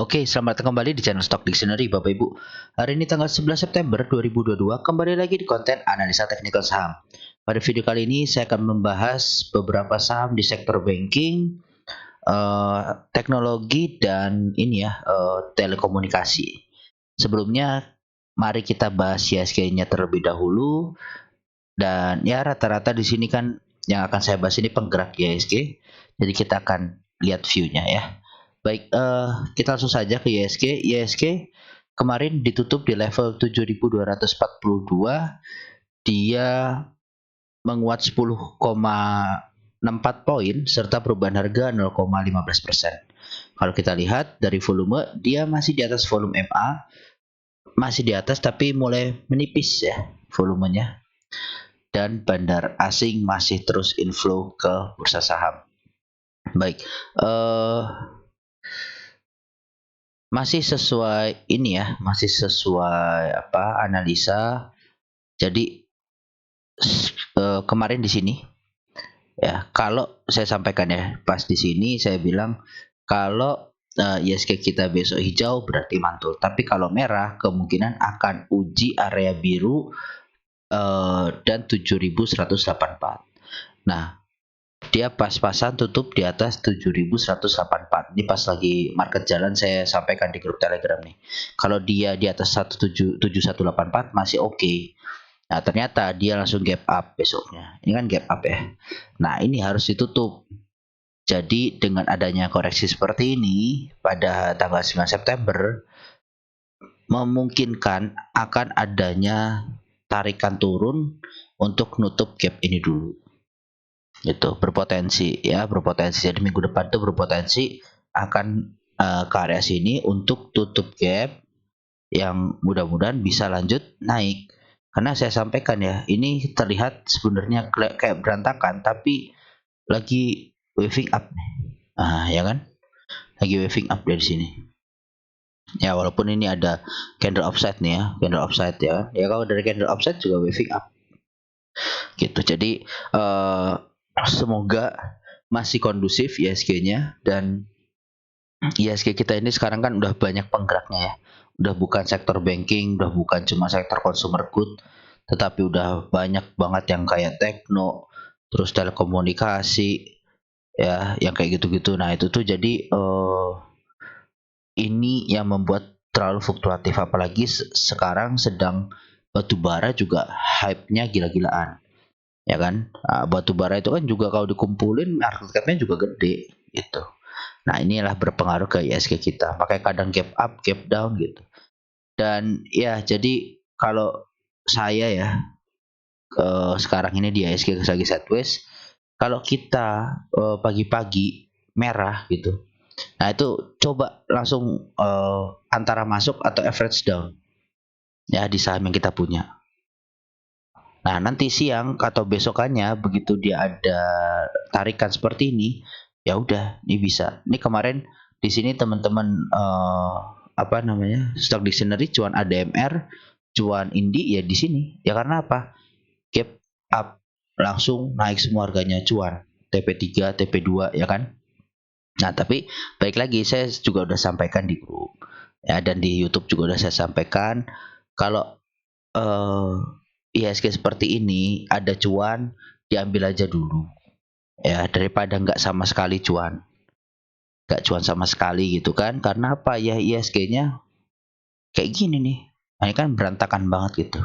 Oke, selamat datang kembali di channel Stock Dictionary Bapak Ibu. Hari ini tanggal 11 September 2022, kembali lagi di konten analisa teknikal saham. Pada video kali ini saya akan membahas beberapa saham di sektor banking, teknologi dan telekomunikasi. Sebelumnya mari kita bahas IHSG-nya terlebih dahulu, dan ya rata-rata di sini kan yang akan saya bahas ini penggerak IHSG. Jadi kita akan lihat view-nya ya. Baik, kita langsung saja ke IHSG. IHSG kemarin ditutup di level 7.242. Dia menguat 10,64 poin serta perubahan harga 0,15%. Kalau kita lihat dari volume, dia masih di atas volume MA, masih di atas tapi mulai menipis ya volumenya. Dan bandar asing masih terus inflow ke bursa saham. Baik, masih sesuai ini ya, masih sesuai analisa. Jadi kemarin di sini ya, kalau saya sampaikan ya, pas di sini saya bilang kalau IHSG kita besok hijau berarti mantul, tapi kalau merah kemungkinan akan uji area biru dan 7.184. Nah, dia pas-pasan tutup di atas 7.184. Ini pas lagi market jalan saya sampaikan di grup Telegram nih. Kalau dia di atas 7.184 masih oke. Nah, ternyata dia langsung gap up besoknya. Ini kan gap up ya. Nah, ini harus ditutup. Jadi dengan adanya koreksi seperti ini pada tanggal 9 September memungkinkan akan adanya tarikan turun untuk nutup gap ini dulu. Gitu, berpotensi jadi minggu depan tuh berpotensi akan ke area sini untuk tutup gap yang mudah-mudahan bisa lanjut naik. Karena saya sampaikan ya, ini terlihat sebenarnya kayak berantakan tapi lagi waving up. Ya kan? Lagi waving up dari sini. Ya, walaupun ini ada candle offset nih ya, candle offset ya. Ya kalau dari candle offset juga waving up. Gitu. Jadi semoga masih kondusif IHSG-nya, dan IHSG kita ini sekarang kan udah banyak penggeraknya ya. Udah bukan sektor banking, udah bukan cuma sektor consumer good, tetapi udah banyak banget yang kayak tekno, terus telekomunikasi ya, yang kayak gitu-gitu. Nah, itu tuh jadi ini yang membuat terlalu fluktuatif, apalagi sekarang sedang batubara juga hype-nya gila-gilaan. Ya kan, batu bara itu kan juga kalau dikumpulin market cap-nya juga gede gitu. Nah, inilah berpengaruh ke IHSG kita, makanya kadang gap up gap down gitu. Dan ya, jadi kalau saya ya sekarang ini di IHSG lagi sideways. Kalau kita pagi-pagi merah gitu, nah itu coba langsung antara masuk atau average down ya di saham yang kita punya. Nah, nanti siang atau besokannya begitu dia ada tarikan seperti ini, ya udah, ini bisa. Ini kemarin di sini teman-teman Stock Dictionary cuan ADMR, cuan Indi ya di sini. Ya karena apa? Gap up langsung naik semua harganya cuan. TP3, TP2 ya kan? Nah, tapi baik lagi saya juga udah sampaikan di grup. Ya, dan di YouTube juga udah saya sampaikan kalau IHSG seperti ini ada cuan, diambil aja dulu ya, daripada nggak sama sekali cuan, nggak cuan sama sekali gitu kan. Karena apa ya, IHSG-nya kayak gini nih, nah, ini kan berantakan banget gitu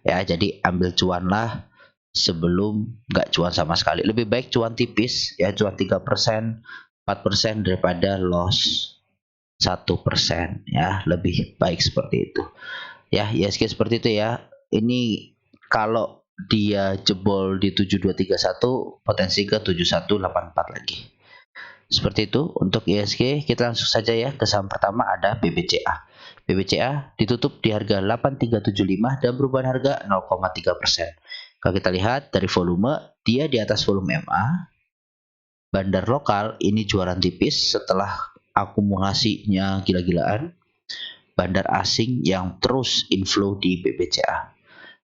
ya. Jadi ambil cuan lah sebelum nggak cuan sama sekali. Lebih baik cuan tipis ya, cuan 3%, 4% daripada loss 1% ya, lebih baik seperti itu ya. IHSG seperti itu ya. Ini kalau dia jebol di 7231, potensi ke 7184 lagi. Seperti itu untuk IHSG. Kita langsung saja ya ke saham pertama, ada BBCA. BBCA ditutup di harga 8375 dan perubahan harga 0,3%. Kalau kita lihat dari volume, dia di atas volume MA. Bandar lokal ini jualan tipis setelah akumulasinya gila-gilaan. Bandar asing yang terus inflow di BBCA.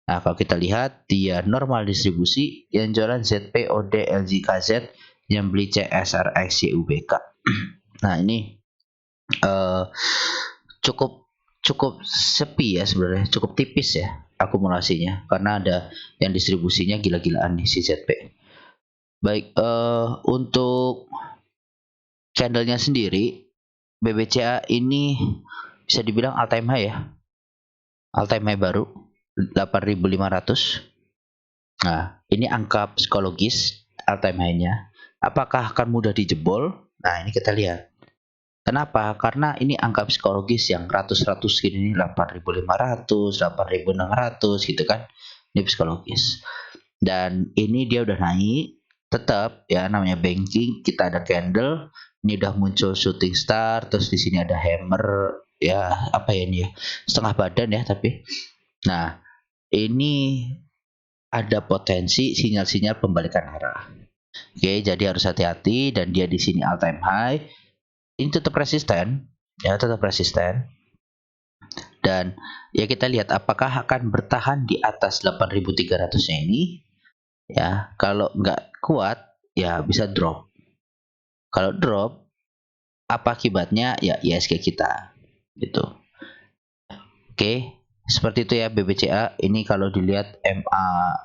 Nah, kalau kita lihat dia normal distribusi, yang jualan ZPOD, LGKZ, yang beli CSRX, YUBK. Nah, ini eh, cukup cukup sepi ya sebenarnya, cukup tipis ya akumulasinya karena ada yang distribusinya gila-gilaan nih si ZP. Baik, untuk candlenya sendiri BBCA ini bisa dibilang all time high ya, all time high baru 8.500. Nah, ini angka psikologis all time high-nya. Apakah akan mudah dijebol? Nah, ini kita lihat. Kenapa? Karena ini angka psikologis yang ratus-ratus gini nih, 8.500, 8.600 gitu kan. Ini psikologis. Dan ini dia udah naik, tetap ya namanya banking, kita ada candle, ini udah muncul shooting star, terus di sini ada hammer, ya apa ya ini ya, setengah badan ya tapi. Nah, ini ada potensi sinyal-sinyal pembalikan arah. Oke, jadi harus hati-hati dan dia di sini all time high. Ini tetap resisten, ya tetap resisten. Dan ya kita lihat apakah akan bertahan di atas 8.300-nya ini. Ya, kalau nggak kuat ya bisa drop. Kalau drop, apa akibatnya? Ya ISG kita gitu. Oke, seperti itu ya BBCA. Ini kalau dilihat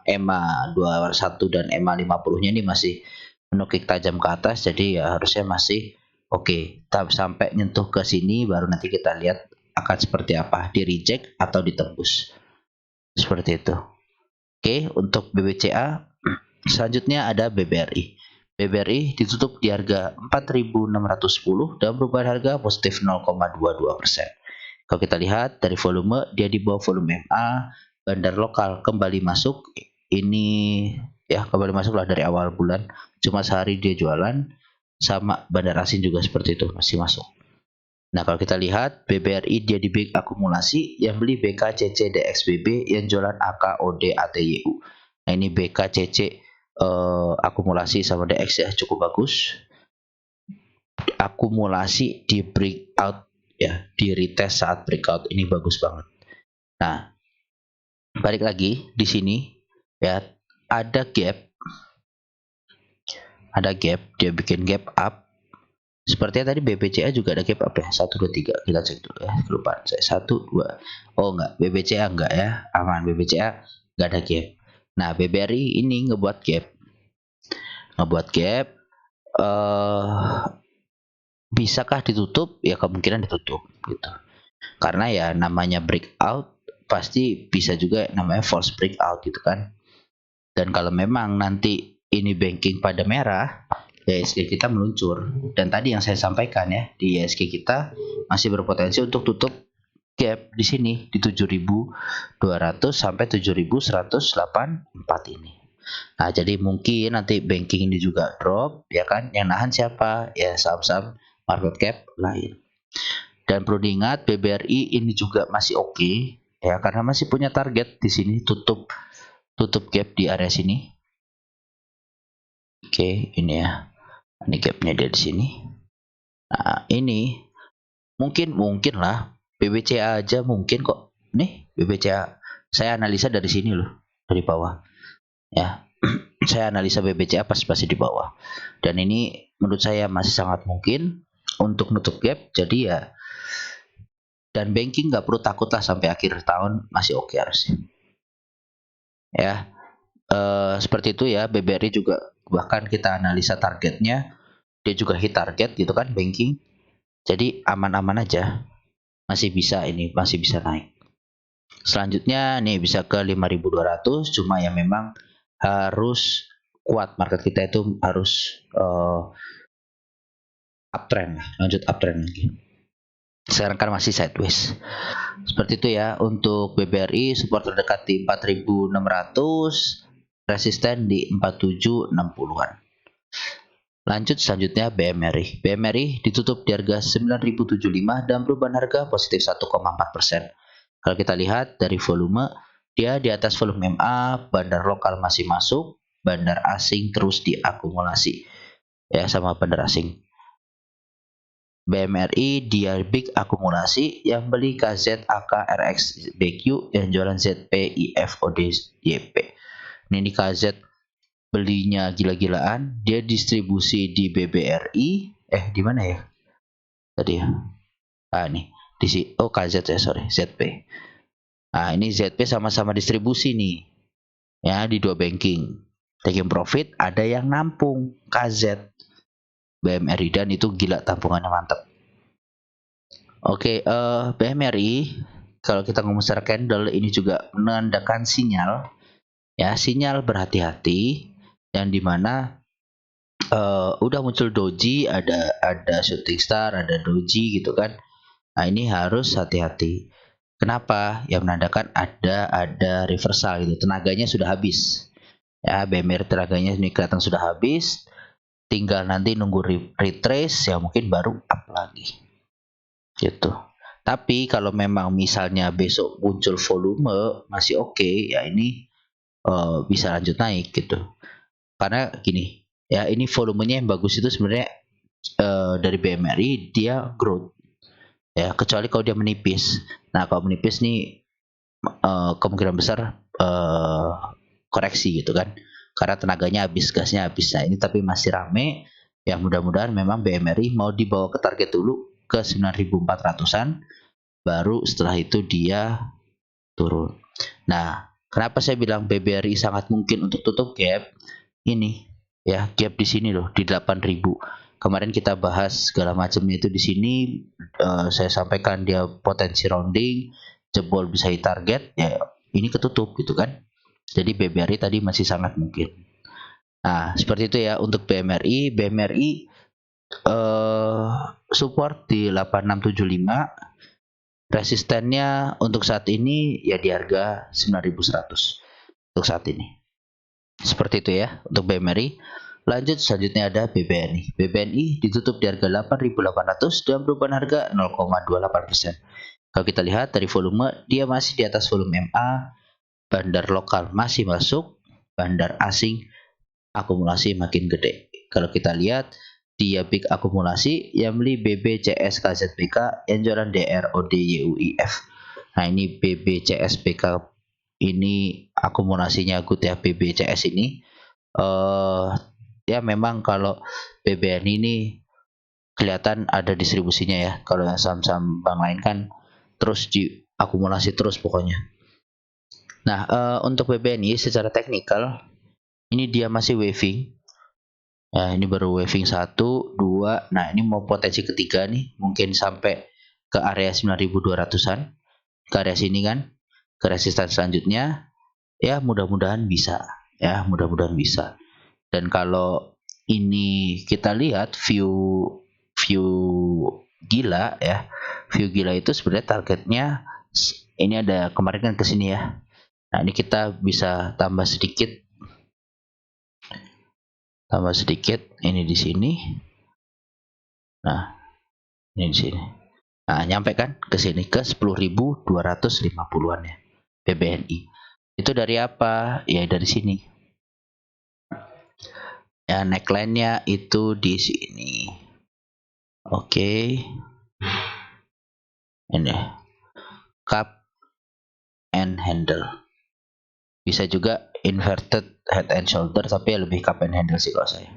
EMA 21 dan EMA 50-nya ini masih menukik tajam ke atas, jadi ya harusnya masih oke. Sampai nyentuh ke sini baru nanti kita lihat akan seperti apa, di reject atau ditembus. Seperti itu. Oke, untuk BBCA selanjutnya ada BBRI. BBRI ditutup di harga 4.610 dan perubahan harga positif 0,22%. Kalau kita lihat dari volume, dia di bawah volume MA, bandar lokal kembali masuk. Ini ya kembali masuk lah dari awal bulan. Cuma sehari dia jualan, sama bandar asing juga seperti itu masih masuk. Nah kalau kita lihat BBRI dia di big akumulasi, yang beli BKCC DXBB, yang jualan AKOD ATYU. Nah ini BKCC akumulasi sama DX ya cukup bagus. Akumulasi di breakout ya, di retest saat breakout ini bagus banget. Nah, balik lagi di sini ya ada gap, dia bikin gap up. Sepertinya tadi BBCA juga ada gap up ya, 1 2 3. Kita cek dulu ya, kelupaan saya 1 2. Oh enggak, BBCA enggak ya, aman. BBCA enggak ada gap. Nah, BBRI ini ngebuat gap. Bisakah ditutup? Ya kemungkinan ditutup gitu. Karena ya namanya breakout pasti bisa juga namanya false breakout gitu kan. Dan kalau memang nanti ini banking pada merah, ya ISG kita meluncur. Dan tadi yang saya sampaikan ya, di ISG kita masih berpotensi untuk tutup gap di sini di 7.200 sampai 7.184 ini. Nah, jadi mungkin nanti banking ini juga drop ya kan. Yang nahan siapa? Ya saham-saham market cap lain. Dan perlu diingat BBRI ini juga masih oke ya karena masih punya target di sini tutup gap di area sini. Oke, ini ya. Ini gapnya dia di sini. Nah, ini mungkin lah BBCA aja mungkin kok. Nih, BBCA saya analisa dari sini loh, dari bawah. Ya. Saya analisa BBCA pas di bawah. Dan ini menurut saya masih sangat mungkin untuk nutup gap. Jadi ya dan banking nggak perlu takut lah sampai akhir tahun masih oke harusnya. Ya. Seperti itu ya, BBRI juga bahkan kita analisa targetnya dia juga hit target gitu kan banking, jadi aman-aman aja, masih bisa naik. Selanjutnya nih bisa ke 5.200, cuma ya memang harus kuat, market kita itu harus uptrend, lanjut uptrend lagi. Sekarang kan masih sideways. Seperti itu ya untuk BBRI, support terdekat di 4.600, resisten di 4760-an. Lanjut selanjutnya BMRI. BMRI ditutup di harga 9.075 dan perubahan harga positif 1,4%. Kalau kita lihat dari volume, dia di atas volume MA, bandar lokal masih masuk, bandar asing terus diakumulasi. Ya sama bandar asing. BMRI dia big akumulasi, yang beli KZ AK RX BQ, yang jualan ZP IF ODYP. Ini di KZ belinya gila-gilaan, dia distribusi di BBRI, di mana ya tadi ya, Nih oh KZ ya, sorry, ZP. Nah, ini ZP sama-sama distribusi nih. Ya, di dua banking. Taking profit ada yang nampung KZ. BMRI, dan itu gila tampungannya mantap. Oke, BMRI kalau kita ngomong secara candle ini juga menandakan sinyal, ya, sinyal berhati-hati, yang dimana udah muncul doji, ada shooting star, ada doji gitu kan. Nah, ini harus hati-hati. Kenapa? Yang menandakan ada reversal gitu, tenaganya sudah habis. Ya, BMR tenaganya ini kelihatan sudah habis, tinggal nanti nunggu retrace ya, mungkin baru up lagi gitu. Tapi kalau memang misalnya besok muncul volume masih oke, ya ini bisa lanjut naik gitu. Karena gini, ya, ini volumenya yang bagus itu sebenarnya dari BMRI dia growth. Ya, kecuali kalau dia menipis. Nah, kalau menipis nih kemungkinan besar koreksi gitu kan. Karena tenaganya habis, gasnya habis. Nah, ini tapi masih rame. Ya, mudah-mudahan memang BMRI mau dibawa ke target dulu ke 9.400-an, baru setelah itu dia turun. Nah, kenapa saya bilang BBRI sangat mungkin untuk tutup gap? Ini ya, gap di sini loh, di 8.000. Kemarin kita bahas segala macamnya itu di sini, saya sampaikan dia potensi rounding, jebol bisa hit target, ya ini ketutup gitu kan. Jadi BBRI tadi masih sangat mungkin. Nah, seperti itu ya untuk BMRI. BMRI support di 8675, resistennya untuk saat ini ya di harga 9.100 untuk saat ini. Seperti itu ya untuk BMRI. Lanjut, selanjutnya ada BBNI. BBNI ditutup di harga 8.800 dan perubahan harga 0,28%. Kalau kita lihat dari volume, dia masih di atas volume MA, bandar lokal masih masuk, bandar asing akumulasi makin gede. Kalau kita lihat, dia big akumulasi yang beli BBCS KZBK, yang jualan DR ODYUIF. Nah, ini BBCSBK ini akumulasinya good ya, BBCS ini. Ya memang kalau BBN ini kelihatan ada distribusinya ya. Kalau yang saham-saham bank lain kan terus diakumulasi terus pokoknya. Nah, untuk BBNI secara teknikal ini dia masih waving. Ya, ini baru waving 1, 2. Nah, ini mau potensi ketiga nih, mungkin sampai ke area 9.200-an. Ke area sini kan, ke resisten selanjutnya. Ya, mudah-mudahan bisa. Ya, mudah-mudahan bisa. Dan kalau ini kita lihat view gila ya, view gila itu sebenarnya targetnya ini ada kemarin kan kesini ya. Nah, ini kita bisa tambah sedikit ini di sini. Nah, ini di sini. Nah, nyampe kan ke sini ke 10.250-an ya BBNI. Itu dari apa? Ya dari sini. Ya, neckline-nya itu di sini. Oke. Ini cup and handle. Bisa juga inverted head and shoulder, tapi lebih cup and handle sih kalau saya.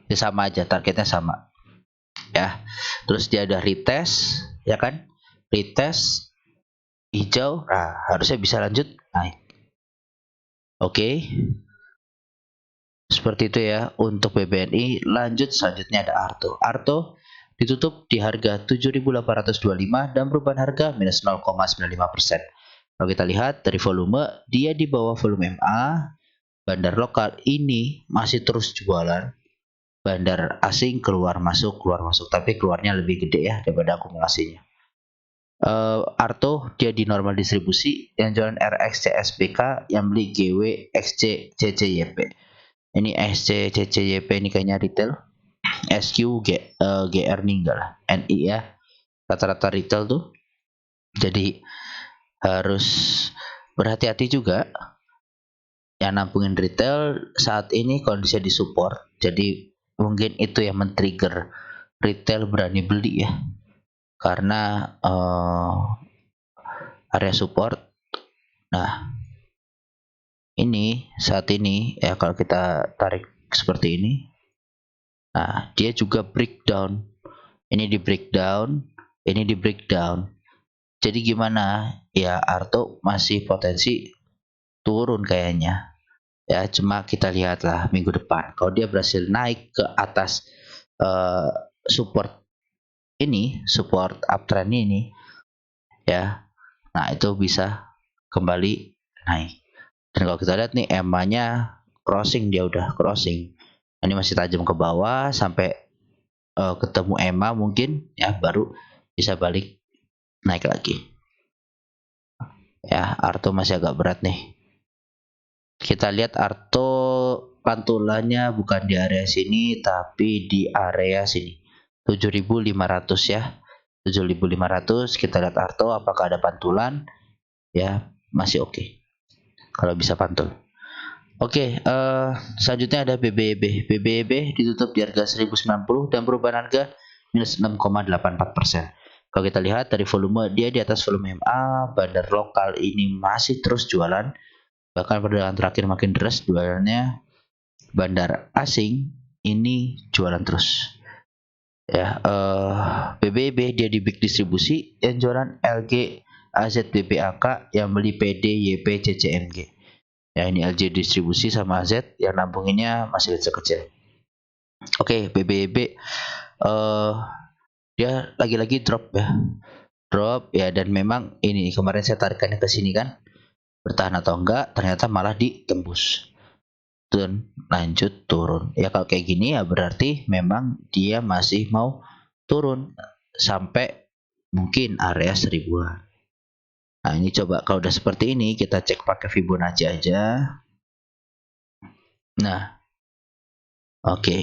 Itu sama aja, targetnya sama. Ya. Terus dia ada retest, ya kan? Retest hijau. Nah, harusnya bisa lanjut naik. Oke. Seperti itu ya untuk BBNI. Lanjut, selanjutnya ada Arto. Arto ditutup di harga 7.825 dan perubahan harga minus 0,95%. Kalau kita lihat dari volume, dia di bawah volume MA. Bandar lokal ini masih terus jualan. Bandar asing keluar masuk, tapi keluarnya lebih gede ya daripada akumulasinya. Arto dia di normal distribusi, yang jualan RXCSBK, yang beli GW XC CCYP. Ini SC CCYP ini kayaknya retail. SQ GR nih enggak lah, NI ya, rata-rata retail tuh. Jadi harus berhati-hati juga. Yang nampungin retail saat ini kondisinya disupport, jadi mungkin itu yang men-trigger retail berani beli ya, karena area support. Nah, ini saat ini ya kalau kita tarik seperti ini, nah dia juga breakdown. Ini di breakdown Ini di breakdown. Jadi gimana? Ya Arto masih potensi turun kayaknya. Ya cuma kita lihatlah minggu depan. Kalau dia berhasil naik ke atas uh, support support uptrend ini, ya, nah itu bisa kembali naik. Dan kalau kita lihat nih EMA-nya crossing, dia udah crossing. Ini masih tajam ke bawah sampai ketemu EMA mungkin ya baru bisa balik naik lagi. Ya, Arto masih agak berat nih. Kita lihat Arto pantulannya bukan di area sini tapi di area sini. 7.500 ya. 7.500 kita lihat Arto apakah ada pantulan. Ya, masih oke. Kalau bisa pantul. Oke, selanjutnya ada BBEB. BBEB ditutup di harga 1090 dan perubahan harga minus 6,84%. Kalau kita lihat dari volume, dia di atas volume MA, bandar lokal ini masih terus jualan. Bahkan perdagangan terakhir makin deras jualannya. Bandar asing ini jualan terus. Ya, BBEB dia di big distribusi yang jualan LG, AZ, BBAK, yang beli PD, YP, CCMG. Ya, ini LG distribusi sama AZ yang nabunginnya masih kecil-kecil. Oke, BBEB dia lagi-lagi drop ya, dan memang ini kemarin saya tarikannya ke sini kan, bertahan atau enggak, ternyata malah ditembus dan lanjut turun. Ya kalau kayak gini ya berarti memang dia masih mau turun sampai mungkin area 1000-an. Nah ini coba kalau udah seperti ini kita cek pakai Fibonacci aja. Nah, oke.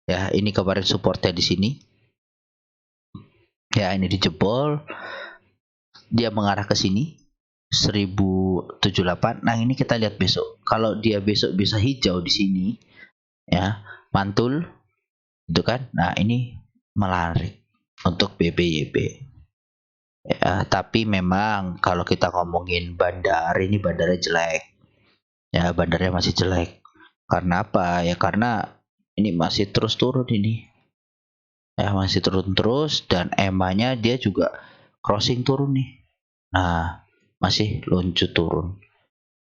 Ya ini kemarin supportnya di sini. Ya ini dijebol, dia mengarah ke sini 1078. Nah ini kita lihat besok. Kalau dia besok bisa hijau di sini, ya mantul, itu kan. Nah ini menarik untuk BBYB. Ya, tapi memang kalau kita ngomongin bandar, ini bandarnya jelek. Ya bandarnya masih jelek. Karena apa? Ya karena ini masih terus turun ini. Ya masih turun terus dan EMA-nya dia juga crossing turun nih. Nah, masih loncat turun.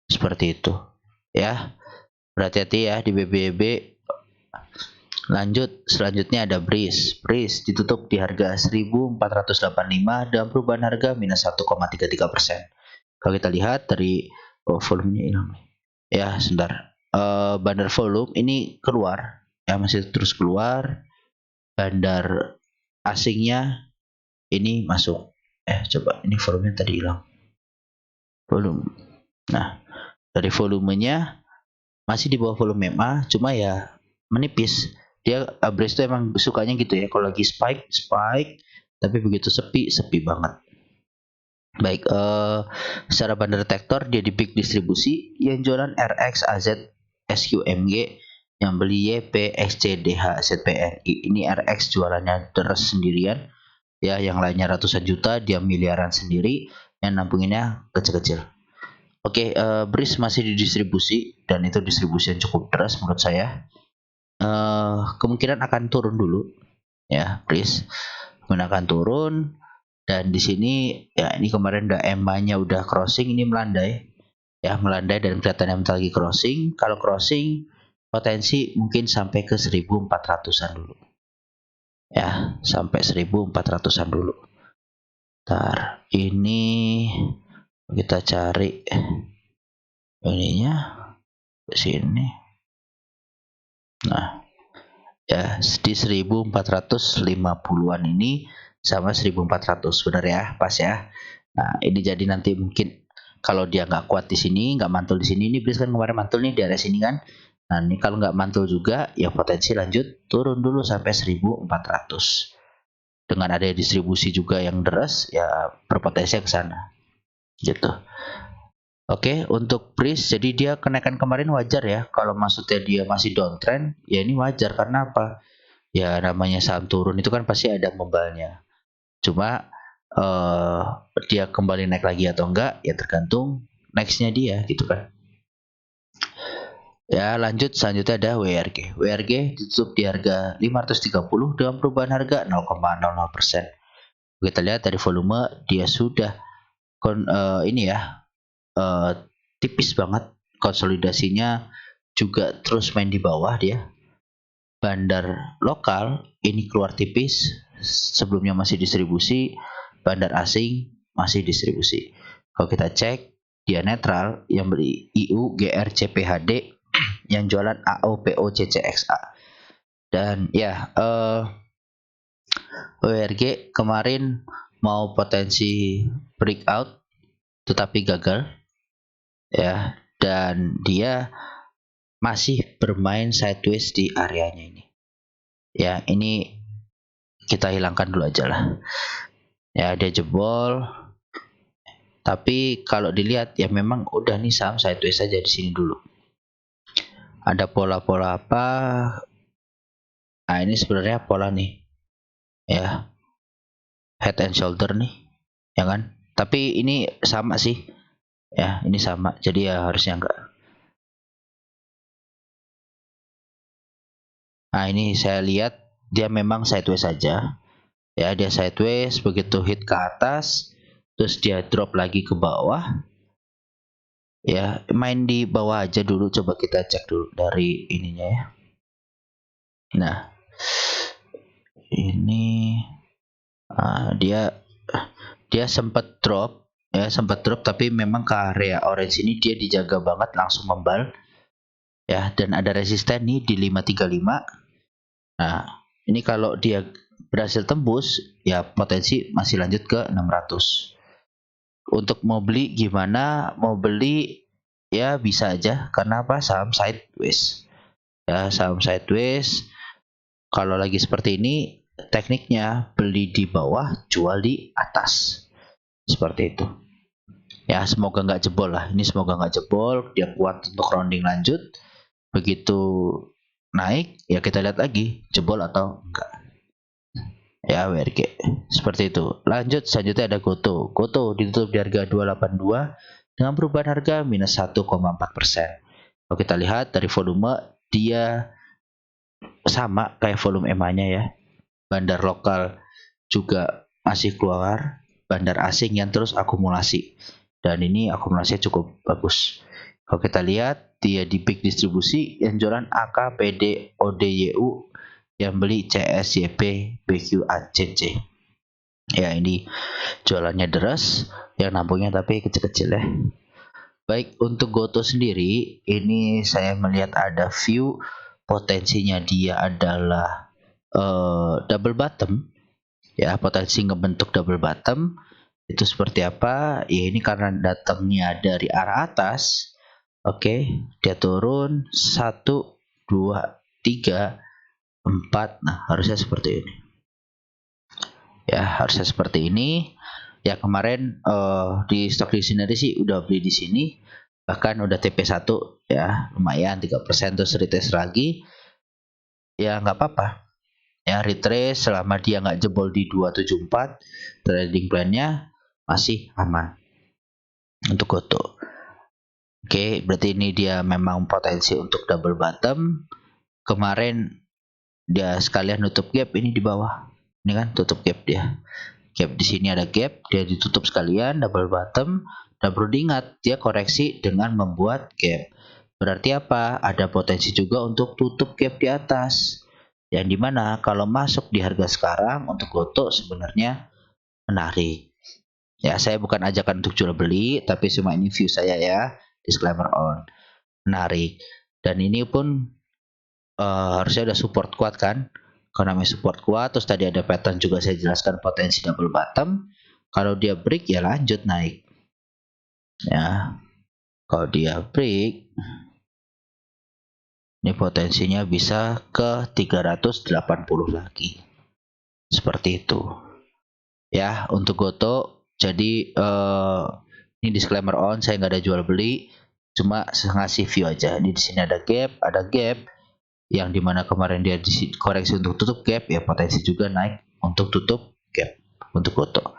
Seperti itu. Ya, berhati-hati ya di BBB. Lanjut, selanjutnya ada BRIS. BRIS ditutup di harga 1485 dan perubahan harga minus 1,33%. Kalau kita lihat dari volumenya hilang. Ya, sebentar. Bandar volume ini keluar. Ya, masih terus keluar. Bandar asingnya ini masuk. Coba ini volumenya tadi hilang. Volume. Nah, dari volumenya masih di bawah volume MA, cuma ya menipis. Dia BRIS itu emang sukanya gitu ya. Kalau lagi spike, tapi begitu sepi banget. Baik, secara bandar detektor dia di big distribusi yang jualan RX, AZ, SQMG, yang beli YP, XCDH, ZPNI. Ini RX jualannya terus sendirian. Ya, yang lainnya ratusan juta, dia miliaran sendiri, yang nabunginnya kecil-kecil. Oke, BRIS masih didistribusi dan itu distribusi yang cukup deras menurut saya. Kemungkinan akan turun dulu, ya BRIS akan turun. Dan di sini ya ini kemarin udah EMA-nya udah crossing, ini melandai. Ya, melandai dan kelihatannya lagi crossing. Kalau crossing potensi mungkin sampai ke 1400-an dulu. Ya, sampai 1400-an dulu. Ntar ini kita cari ininya ke sini. Nah, ya di 1450-an ini sama 1400 benar ya, pas ya. Nah, ini jadi nanti mungkin kalau dia nggak kuat di sini, nggak mantul di sini, ini BRIS kan kemarin mantul nih di area sini kan. Nah, ini kalau nggak mantul juga, ya potensi lanjut turun dulu sampai 1400. Dengan ada distribusi juga yang deras, ya berpotensi ke sana. Gitu. Oke, untuk BRIS, jadi dia kenaikan kemarin wajar ya. Kalau maksudnya dia masih downtrend, ya ini wajar. Karena apa? Ya namanya saham turun itu kan pasti ada membalnya. Cuma dia kembali naik lagi atau enggak, ya tergantung nextnya dia gitu kan. Ya lanjut, selanjutnya ada WRG. WRG ditutup di harga 530 dengan perubahan harga 0,00%. Kita lihat dari volume dia sudah tipis banget, konsolidasinya juga terus main di bawah dia. Bandar lokal ini keluar tipis, sebelumnya masih distribusi, bandar asing masih distribusi. Kalau kita cek, dia netral, yang beli IU, GR, CPHD, yang jualan AO, PO, CCXA. Dan ya, WRG kemarin mau potensi breakout tetapi gagal ya, dan dia masih bermain sideways di areanya ini. Ya, ini kita hilangkan dulu aja lah. Ya, dia jebol. Tapi kalau dilihat ya memang udah nih saham sideways saja di sini dulu. Ada pola-pola apa? Nah, ini sebenarnya pola nih. Ya. Head and shoulder nih. Ya kan? Tapi ini sama sih. Ya, ini sama. Jadi ya harusnya enggak. Nah, ini saya lihat dia memang sideways saja. Ya, dia sideways, begitu hit ke atas, terus dia drop lagi ke bawah. Ya, main di bawah aja dulu, coba kita cek dulu dari ininya ya. Nah, ini dia sempat drop ya, tapi memang ke area orange ini dia dijaga banget, langsung membal ya, dan ada resisten nih di 535. Nah, ini kalau dia berhasil tembus ya potensi masih lanjut ke 600. Untuk mau beli gimana? Mau beli ya bisa aja, karena apa? Saham sideways. Ya, saham sideways. Kalau lagi seperti ini, tekniknya beli di bawah, jual di atas. Seperti itu. Ya, semoga nggak jebol lah. Ini semoga nggak jebol. Dia kuat untuk rounding lanjut. Begitu naik, ya kita lihat lagi jebol atau enggak. Ya, WRG. Seperti itu. Lanjut, selanjutnya ada GoTo. GoTo ditutup di harga 282 dengan perubahan harga minus 1,4%. Kalau kita lihat dari volume, dia sama kayak volume EMA-nya ya. Bandar lokal juga masih keluar, bandar asing yang terus akumulasi. Dan ini akumulasinya cukup bagus. Kalau kita lihat, dia di peak distribusi, yang jualan AK, PD, ODYU, yang beli CS, YP, BQ, ACC. Ya, ini jualannya deras, yang nampungnya tapi kecil-kecil ya. Baik, untuk GoTo sendiri, ini saya melihat ada view potensinya dia adalah double bottom. Ya, potensi ngebentuk double bottom itu seperti apa? Ya, ini karena datangnya dari arah atas. Oke, dia turun 1, 2, 3, 4. Nah, harusnya seperti ini. Ya, harusnya seperti ini. Ya, kemarin di stock dictionary sih udah beli di sini. Bahkan udah TP1 ya, lumayan 3%, terus retest lagi. Ya, nggak apa-apa. Ya, retrace selama dia nggak jebol di 274, trading plan-nya masih aman untuk GoTo. Oke, berarti ini dia memang potensi untuk double bottom. Kemarin dia sekalian nutup gap ini di bawah. Ini kan tutup gap dia. Gap di sini ada gap, dia ditutup sekalian double bottom. Dan perlu diingat, dia koreksi dengan membuat gap. Berarti apa? Ada potensi juga untuk tutup gap di atas. Yang dimana kalau masuk di harga sekarang untuk GoTo sebenarnya menarik. Ya, saya bukan ajakan untuk jual beli, tapi cuma ini view saya ya. Disclaimer on. Menarik. Dan ini pun harusnya ada support kuat kan? Kalau namanya support kuat, terus tadi ada pattern juga saya jelaskan potensi double bottom. Kalau dia break ya lanjut naik. Ya. Kalau dia break, ini potensinya bisa ke 380 lagi. Seperti itu. Ya, untuk GoTo, jadi ini disclaimer on, saya nggak ada jual beli, cuma ngasih view aja. Di sini ada gap, yang dimana kemarin dia koreksi untuk tutup gap, ya potensi juga naik untuk tutup gap untuk GoTo.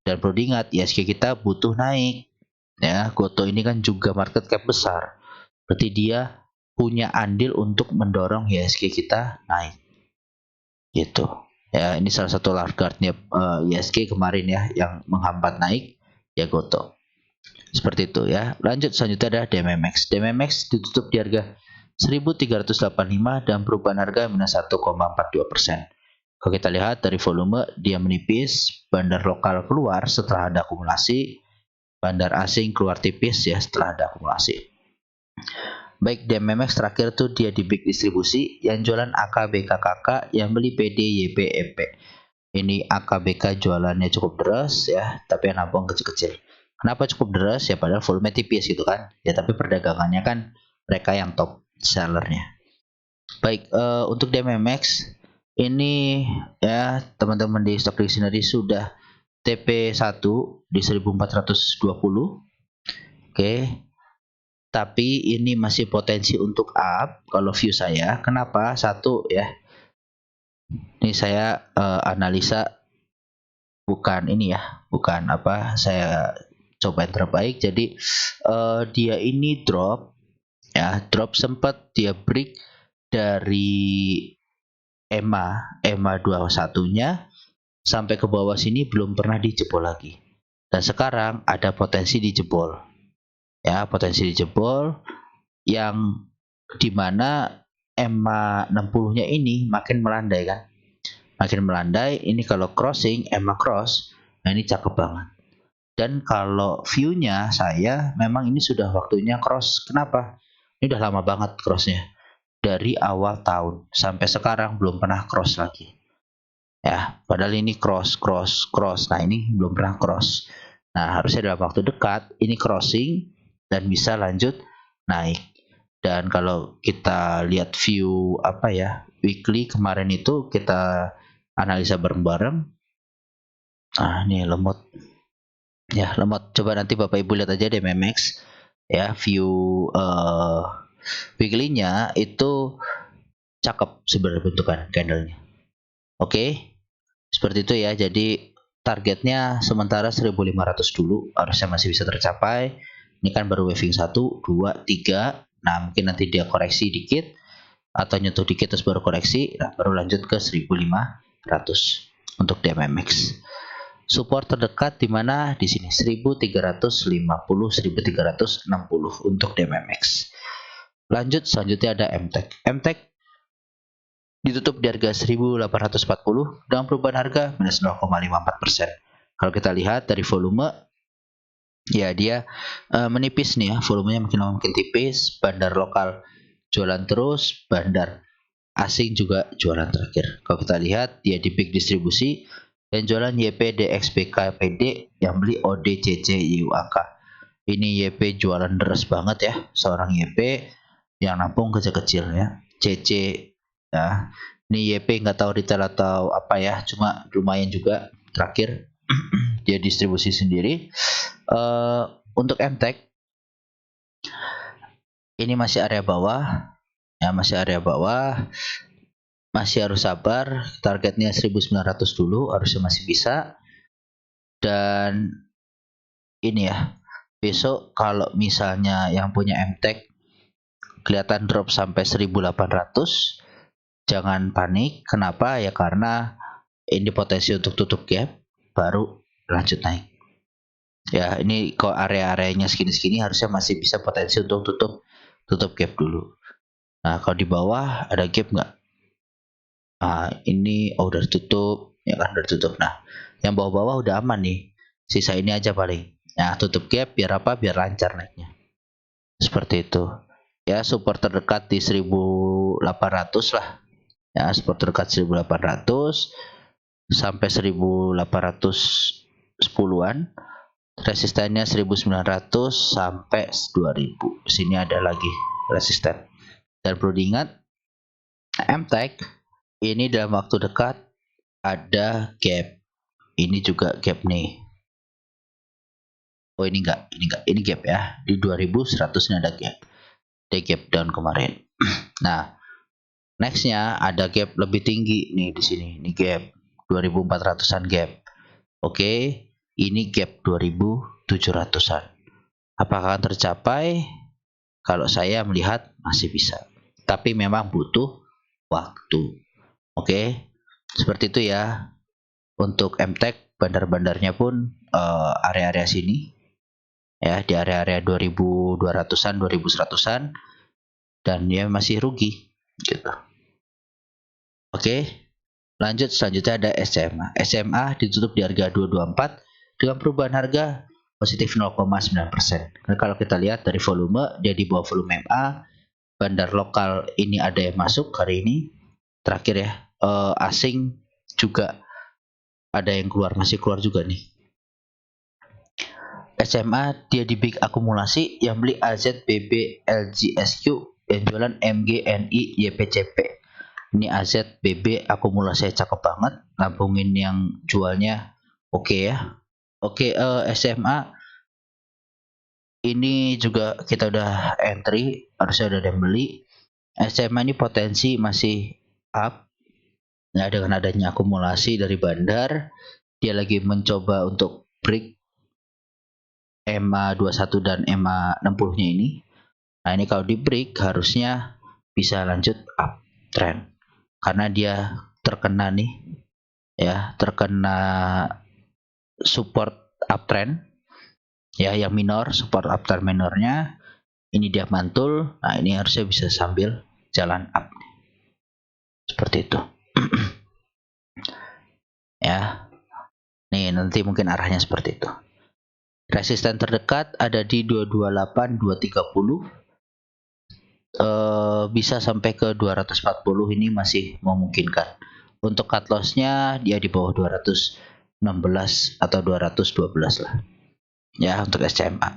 Dan perlu diingat, ISG kita butuh naik. Ya, GoTo ini kan juga market cap besar, berarti dia punya andil untuk mendorong ISG kita naik. Gitu. Ya, ini salah satu lifeguardnya ISG kemarin ya yang menghambat naik ya Goto. Seperti itu ya. Lanjut selanjutnya ada DMMX. DMMX ditutup di harga 1385 dan perubahan harga minus 1,42%. Kalau kita lihat dari volume dia menipis, bandar lokal keluar setelah ada akumulasi, bandar asing keluar tipis ya setelah ada akumulasi. Baik, DMMX terakhir tuh dia di big distribusi yang jualan AKBKKK, yang beli PD YP EP. Ini AKBK jualannya cukup deras ya, tapi yang nampung kecil-kecil. Kenapa cukup deras ya, padahal volume tipis gitu kan ya, tapi perdagangannya kan mereka yang top sellernya. Baik, untuk DMMX ini ya teman-teman di Stock Dictionary sudah TP1 di 1420. Oke, tapi ini masih potensi untuk up kalau view saya. Kenapa? Satu ya, ini saya analisa bukan ini ya, bukan apa, saya coba yang terbaik. Jadi dia ini drop ya, drop sempat dia break dari EMA 21-nya sampai ke bawah sini, belum pernah dijebol lagi. Dan sekarang ada potensi dijebol. Ya, potensi dijebol yang dimana EMA 60-nya ini makin melandai kan. Makin melandai, ini kalau crossing EMA cross, nah ini cakep banget. Dan kalau view-nya saya memang ini sudah waktunya cross. Kenapa? Ini udah lama banget crossnya. Dari awal tahun sampai sekarang belum pernah cross lagi. Ya, padahal ini cross. Nah, ini belum pernah cross. Nah, harusnya dalam waktu dekat ini crossing dan bisa lanjut naik. Dan kalau kita lihat view apa ya, weekly kemarin itu kita analisa bareng-bareng. Ah, ini lemot. Ya, lemot. Coba nanti Bapak Ibu lihat aja deh DMMX. Ya, view weekly-nya itu cakep sebenarnya bentukan candlenya. Oke. Seperti itu ya. Jadi targetnya sementara 1500 dulu, harusnya masih bisa tercapai. Ini kan baru waving 1, 2, 3. Nah, mungkin nanti dia koreksi dikit atau nyentuh dikit terus baru koreksi, nah baru lanjut ke 1500 untuk DMMX. Support terdekat di mana? Di sini 1350, 1360 untuk DMMX. Lanjut selanjutnya ada MTEK. MTEK ditutup di harga 1840 dengan perubahan harga minus 0,54%. Kalau kita lihat dari volume, ya dia menipis nih ya, volumenya makin tipis, bandar lokal jualan terus, bandar asing juga jualan terakhir. Kalau kita lihat dia di big distribusi dan jualan YP DXBK PD, yang beli ODCC YUAK. Ini YP jualan deras banget ya, seorang YP yang nampung kecil-kecil ya. CC ya. Ini YP nggak tahu retail atau apa ya, cuma lumayan juga terakhir dia distribusi sendiri. Untuk MTEK ini masih area bawah ya, masih area bawah, masih harus sabar. Targetnya 1900 dulu, harusnya masih bisa. Dan ini ya, besok kalau misalnya yang punya MTEK kelihatan drop sampai 1800, jangan panik. Kenapa? Ya karena ini potensi untuk tutup gap baru lanjut naik. Ya, ini kok area-areanya segini-segini harusnya masih bisa potensi untuk tutup gap dulu. Nah, kalau di bawah ada gap nggak? Nah, ini udah tutup, ya kan udah tutup. Nah, yang bawah-bawah udah aman nih. Sisa ini aja paling. Nah, tutup gap biar apa? Biar lancar naiknya. Seperti itu. Ya, support terdekat di 1800 lah. Ya, support terdekat 1800 sampai 1810-an. Resistennya 1900 sampai 2000. Sini ada lagi resisten. Dan perlu diingat, MTEK ini dalam waktu dekat ada gap. Ini juga gap nih. Oh, ini enggak, ini gap ya. Di 2100 ini ada gap. Ada gap down kemarin. Nah, nextnya ada gap lebih tinggi nih di sini. Ini gap 2400-an gap. Oke, ini gap 2700-an. Apakah akan tercapai? Kalau saya melihat masih bisa. Tapi memang butuh waktu. Oke. Seperti itu ya. Untuk MTEK bandar-bandarnya pun area-area sini ya, di area-area 2200-an 2100-an, dan dia masih rugi gitu. Oke, lanjut selanjutnya ada SMA. SMA ditutup di harga 224 dengan perubahan harga positif 0,9%. Nah, kalau kita lihat dari volume, dia di bawah volume MA. Bandar lokal ini ada yang masuk hari ini. Terakhir ya, asing juga ada yang keluar, masih keluar juga nih. SMA dia di big akumulasi, yang beli AZ, BB, LGSQ, yang jualan MG, NI, YPCP. Ini AZ, BB akumulasi cakep banget, nabungin yang jualnya oke ya. Oke, SMA ini juga kita udah entry, harusnya udah ada yang beli. SMA ini potensi masih up. Nah, dengan adanya akumulasi dari bandar, dia lagi mencoba untuk break EMA 21 dan EMA 60-nya ini. Nah, ini kalau di break harusnya bisa lanjut uptrend. Karena dia terkena nih ya, terkena support uptrend ya, yang minor, support uptrend minornya. Ini dia mantul. Nah, ini harusnya bisa sambil jalan up. Seperti itu. Ya. Nih, nanti mungkin arahnya seperti itu. Resisten terdekat ada di 228 230. Bisa sampai ke 240, ini masih memungkinkan. Untuk cut loss-nya dia di bawah 216 atau 212 lah. Ya, untuk SMA.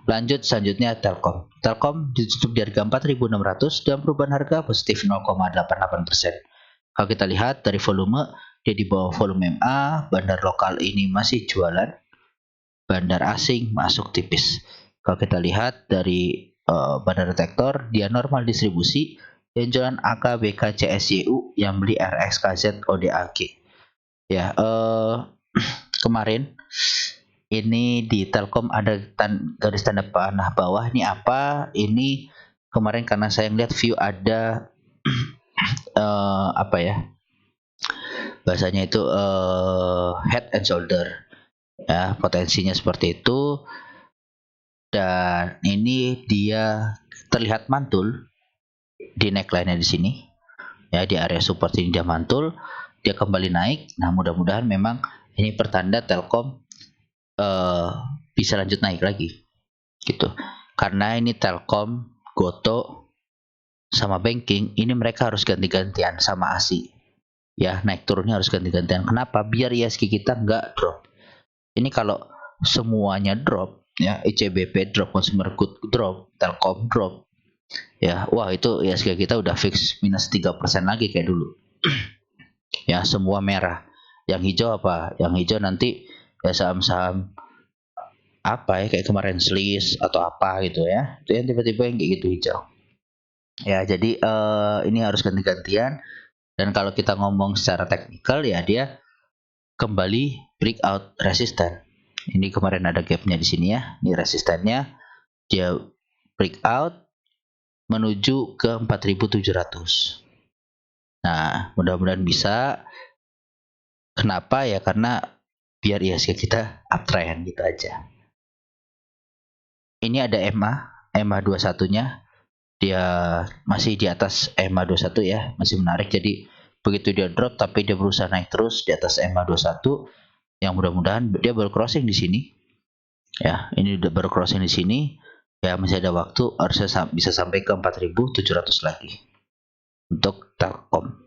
Lanjut selanjutnya Telkom. Telkom ditutup di harga 4.600 dan perubahan harga positif 0,88%. Kalau kita lihat dari volume, dia di bawah volume MA, bandar lokal ini masih jualan, bandar asing masuk tipis. Kalau kita lihat dari bandar detektor, dia normal distribusi, yang jualan AK, BK, CSYU, yang beli RX, KZ, ODAG. Ya, kemarin ini di Telkom ada garis tanda panah bawah. Ini apa? Ini kemarin karena saya lihat view ada apa ya? Bahasanya itu head and shoulder. Ya, potensinya seperti itu. Dan ini dia terlihat mantul di neckline-nya di sini. Ya, di area support ini dia mantul, dia kembali naik. Nah, mudah-mudahan memang ini pertanda Telkom bisa lanjut naik lagi. Gitu. Karena ini Telkom, Goto sama banking, ini mereka harus ganti-gantian sama ASI. Ya, naik turunnya harus ganti-gantian. Kenapa? Biar ISG kita nggak drop. Ini kalau semuanya drop, ya, ICBP drop, Consumer Good drop, Telkom drop, ya, wah itu ISG kita udah fix minus 3% lagi kayak dulu. Ya, semua merah. Yang hijau apa? Yang hijau nanti ya saham-saham apa ya, kayak kemarin Sliss atau apa gitu ya. Itu yang tiba-tiba yang kayak gitu hijau. Ya, jadi ini harus ganti-gantian. Dan kalau kita ngomong secara teknikal ya, dia kembali breakout resisten. Ini kemarin ada gapnya di sini ya. Ini resistennya, dia breakout menuju ke 4.700. Nah, mudah-mudahan bisa. Kenapa ya? Karena biar ISG kita uptrend gitu aja. Ini ada EMA 21-nya. Dia masih di atas EMA 21 ya, masih menarik. Jadi begitu dia drop tapi dia berusaha naik terus di atas EMA 21. Yang mudah-mudahan dia baru crossing di sini. Ya, ini udah baru crossing di sini. Ya, masih ada waktu, harusnya bisa sampai ke 4.700 lagi untuk Telkom.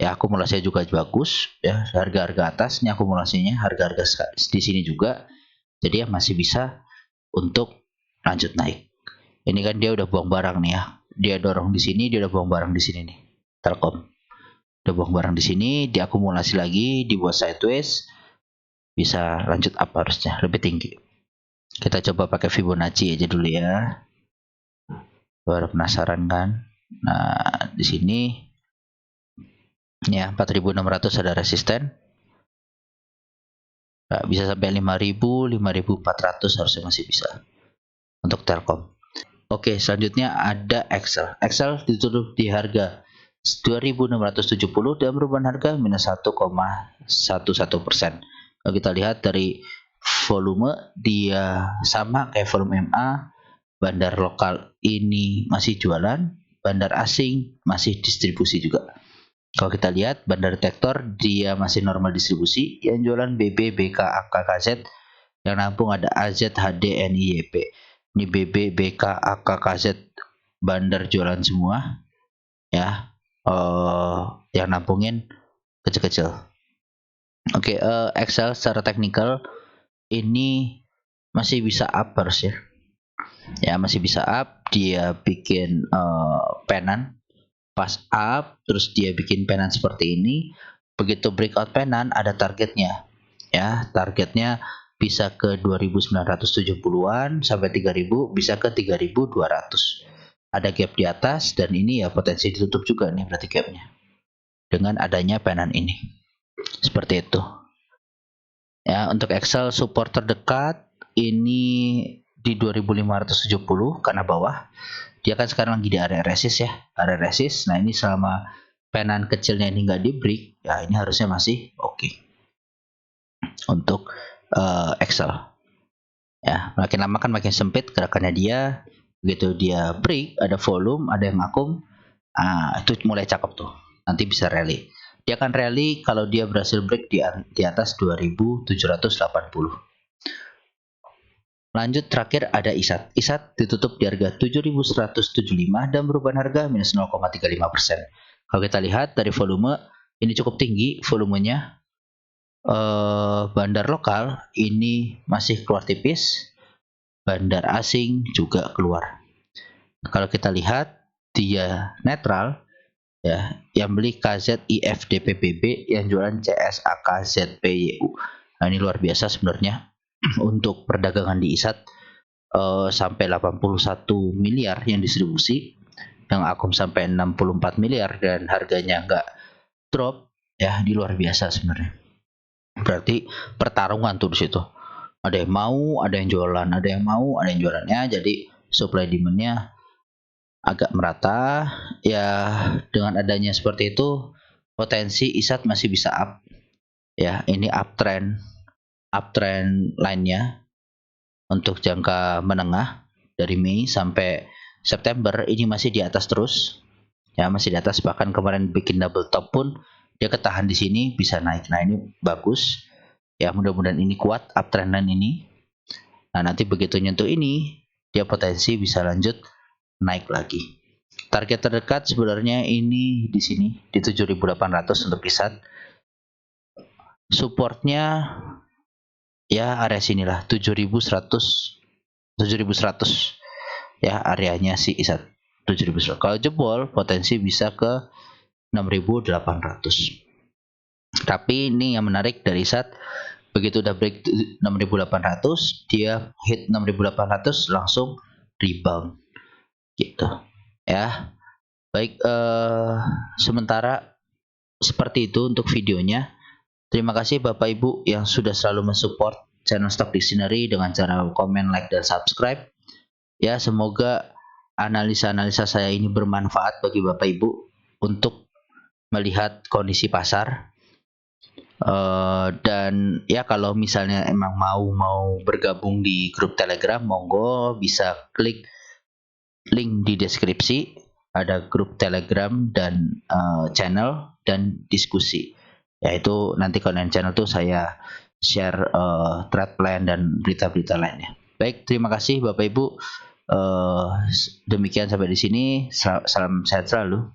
Ya, akumulasinya juga bagus ya, harga-harga atas ini akumulasinya, harga-harga di sini juga. Jadi ya masih bisa untuk lanjut naik. Ini kan dia udah buang barang nih ya. Dia dorong di sini, dia udah buang barang di sini nih. Telkom. Udah buang barang di sini, diakumulasi lagi, dibuat sideways, bisa lanjut up harusnya lebih tinggi. Kita coba pakai Fibonacci aja dulu ya. Baru penasaran kan? Nah, di sini ya 4.600 ada resisten. Nah, bisa sampai 5.000, 5.400 harusnya masih bisa untuk Telkom. Oke, selanjutnya ada Excel. Excel ditutup di harga 2.670 dan perubahan harga minus 1,11%. Kalau kita lihat dari volume, dia sama kayak volume MA. Bandar lokal ini masih jualan, bandar asing masih distribusi juga. Kalau kita lihat bandar detektor, dia masih normal distribusi. Yang jualan BB, BK, AK, KZ. Yang nampung ada AZ, HD, NI, YP. Ini BB, BK, AK, KZ, bandar jualan semua. Ya, yang nampungin kecil-kecil. Oke, Excel secara teknikal ini masih bisa up harus ya. Ya, masih bisa up. Dia bikin penan pas up, terus dia bikin penan seperti ini. Begitu breakout penan ada targetnya. Ya, targetnya bisa ke 2.970-an sampai 3.000, bisa ke 3.200. Ada gap di atas dan ini ya potensi ditutup juga nih berarti gapnya. Dengan adanya penan ini. Seperti itu. Ya, untuk Excel support terdekat ini di 2.570 karena bawah. Dia kan sekarang lagi di area resist ya, area resist. Nah, ini selama penan kecilnya ini nggak di break, ya ini harusnya masih oke. Untuk Excel. Ya, makin lama kan makin sempit gerakannya dia. Begitu dia break, ada volume, ada yang akum, itu mulai cakep tuh. Nanti bisa rally. Dia akan rally kalau dia berhasil break di atas 2.780. Lanjut terakhir ada ISAT. ISAT ditutup di harga 7.175 dan perubahan harga minus 0,35%. Kalau kita lihat dari volume, ini cukup tinggi volumenya. Bandar lokal ini masih keluar tipis. Bandar asing juga keluar. Kalau kita lihat dia netral ya, yang beli KZ, IF, DPBB, yang jualan CS, AK, ZP, YU. Nah, ini luar biasa sebenarnya untuk perdagangan di ISAT. Sampai 81 miliar yang distribusi, yang akum sampai 64 miliar dan harganya nggak drop ya, di luar biasa sebenarnya. Berarti pertarungan tuh di situ. Ada yang mau, ada yang jualan, ada yang mau, ada yang jualannya. Jadi supply demand-nya agak merata. Ya, dengan adanya seperti itu, potensi ISAT masih bisa up. Ya, ini uptrend line-nya untuk jangka menengah dari Mei sampai September ini masih di atas terus. Ya, masih di atas, bahkan kemarin bikin double top pun dia ketahan di sini bisa naik. Nah, ini bagus. Ya, mudah-mudahan ini kuat uptrend line ini. Nah, nanti begitu nyentuh ini, dia potensi bisa lanjut naik lagi. Target terdekat sebenarnya ini di sini di 7.800 untuk ISAT. Supportnya ya area sinilah 7.100 ya areanya si ISAT 7.100. Kalau jebol potensi bisa ke 6.800. Tapi ini yang menarik dari ISAT, begitu udah break 6.800, dia hit 6.800 langsung rebound gitu ya. Baik, sementara seperti itu untuk videonya. Terima kasih Bapak Ibu yang sudah selalu mensupport channel Stock Dictionary dengan cara komen, like, dan subscribe. Ya, semoga analisa-analisa saya ini bermanfaat bagi Bapak Ibu untuk melihat kondisi pasar. Dan ya, kalau misalnya emang mau bergabung di grup Telegram, monggo bisa klik link di deskripsi. Ada grup Telegram dan channel dan diskusi. Yaitu nanti konten channel tuh saya share trade plan dan berita-berita lainnya. Baik, terima kasih Bapak Ibu. Demikian sampai di sini. Salam sehat selalu.